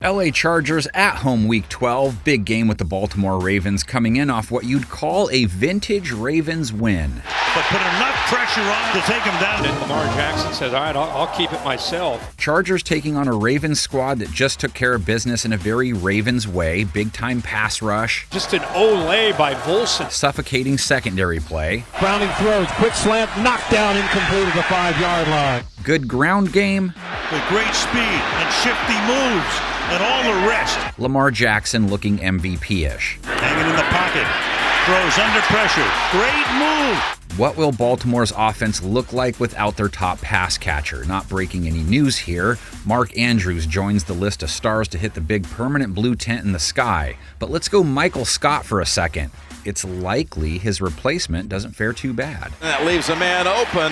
LA Chargers at home week 12, big game with the Baltimore Ravens coming in off what you'd call a vintage Ravens win. But put enough pressure on to take him down. And Lamar Jackson says, all right, I'll keep it myself. Chargers taking on a Ravens squad that just took care of business in a very Ravens way, big time pass rush. Just an Olay by Volson. Suffocating secondary play. Browning throws, quick slant, knockdown, incomplete at the 5-yard line. Good ground game. With great speed and shifty moves. And all the rest. Lamar Jackson looking MVP-ish. Hanging in the pocket. Throws under pressure. Great move. What will Baltimore's offense look like without their top pass catcher? Not breaking any news here. Mark Andrews joins the list of stars to hit the big permanent blue tent in the sky. But let's go Michael Scott for a second. It's likely his replacement doesn't fare too bad. That leaves a man open.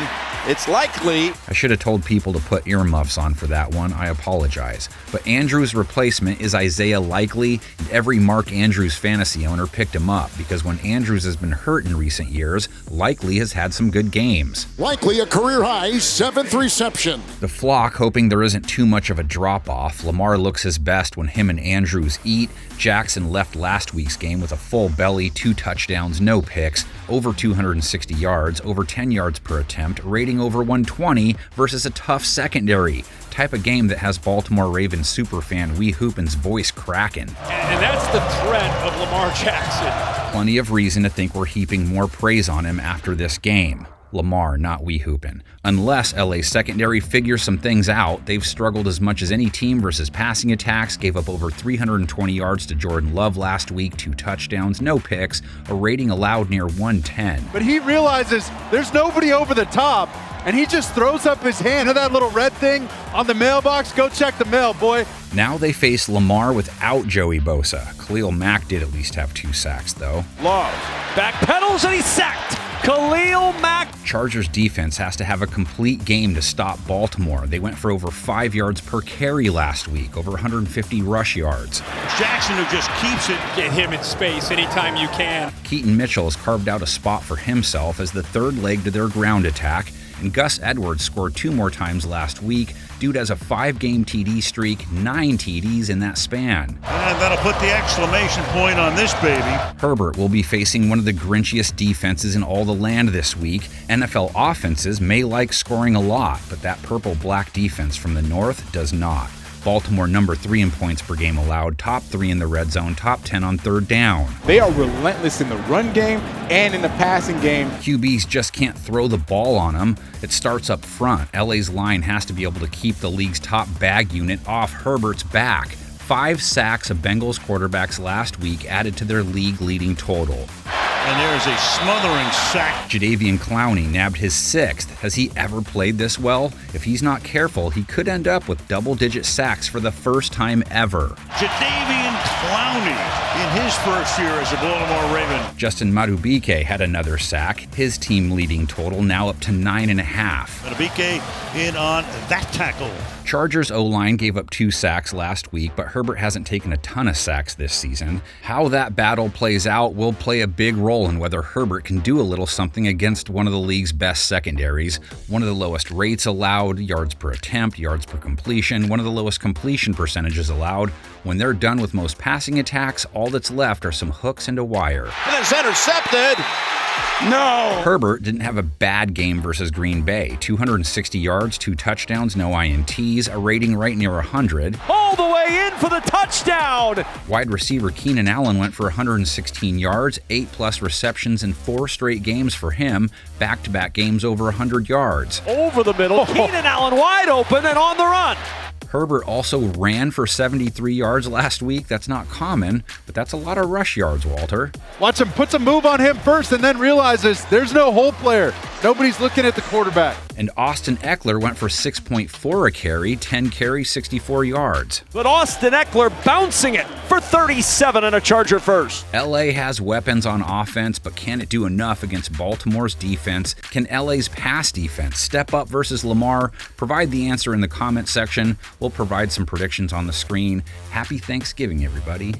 It's likely. I should have told people to put earmuffs on for that one. I apologize. But Andrews' replacement is Isaiah Likely, and every Mark Andrews fantasy owner picked him up because when Andrews has been hurt in recent years, Likely has had some good games. Likely a career-high 7th reception. The flock hoping there isn't too much of a drop-off. Lamar looks his best when him and Andrews eat. Jackson left last week's game with a full belly, 2 touchdowns, no picks, over 260 yards, over 10 yards per attempt, rating over 120 versus a tough secondary. Type of game that has Baltimore Ravens superfan Wee Hoopin's voice cracking. And that's the threat of Lamar Jackson. Plenty of reason to think we're heaping more praise on him after this game. Lamar, not Wee Hoopin. Unless LA's secondary figures some things out, they've struggled as much as any team versus passing attacks, gave up over 320 yards to Jordan Love last week, 2 touchdowns, no picks, a rating allowed near 110. But he realizes there's nobody over the top, and he just throws up his hand. That little red thing on the mailbox, go check the mail, boy. Now they face Lamar without Joey Bosa. Khalil Mack did at least have 2 sacks, though. Love backpedals and he's sacked. Khalil Mack. Chargers defense has to have a complete game to stop Baltimore. They went for over 5 yards per carry last week, over 150 rush yards. Jackson who just keeps it. Get him in space anytime you can. Keaton Mitchell has carved out a spot for himself as the third leg to their ground attack. And Gus Edwards scored 2 more times last week. Dude has a 5-game TD streak, 9 TDs in that span. And that'll put the exclamation point on this baby. Herbert will be facing one of the grinchiest defenses in all the land this week. NFL offenses may like scoring a lot, but that purple-black defense from the north does not. Baltimore number 3 in points per game allowed, top 3 in the red zone, top 10 on third down. They are relentless in the run game and in the passing game. QBs just can't throw the ball on them. It starts up front. LA's line has to be able to keep the league's top bag unit off Herbert's back. 5 sacks of Bengals quarterbacks last week added to their league-leading total. And there's a smothering sack. Jadeveon Clowney nabbed his 6th. Has he ever played this well? If he's not careful, he could end up with double-digit sacks for the first time ever. Jadeveon Clowney in his first year as a Baltimore Raven. Justin Madubuike had another sack. His team-leading total now up to 9.5. Madubuike in on that tackle. Chargers O-line gave up 2 sacks last week, but Herbert hasn't taken a ton of sacks this season. How that battle plays out will play a big role in whether Herbert can do a little something against one of the league's best secondaries, one of the lowest rates allowed, yards per attempt, yards per completion, one of the lowest completion percentages allowed. When they're done with most passing attacks, all that's left are some hooks and a wire. And it's intercepted. No! Herbert didn't have a bad game versus Green Bay. 260 yards, 2 touchdowns, no INTs, a rating right near 100. All the way in for the touchdown! Wide receiver Keenan Allen went for 116 yards, 8+ receptions in 4 straight games for him, back-to-back games over 100 yards. Over the middle, Keenan Allen wide open and on the run. Herbert also ran for 73 yards last week. That's not common, but that's a lot of rush yards, Walter. Watch him put some move on him first and then realizes there's no hole player. Nobody's looking at the quarterback. And Austin Eckler went for 6.4 a carry, 10 carries, 64 yards. But Austin Eckler bouncing it for 37 and a Charger first. LA has weapons on offense, but can it do enough against Baltimore's defense? Can LA's pass defense step up versus Lamar? Provide the answer in the comment section. We'll provide some predictions on the screen. Happy Thanksgiving, everybody.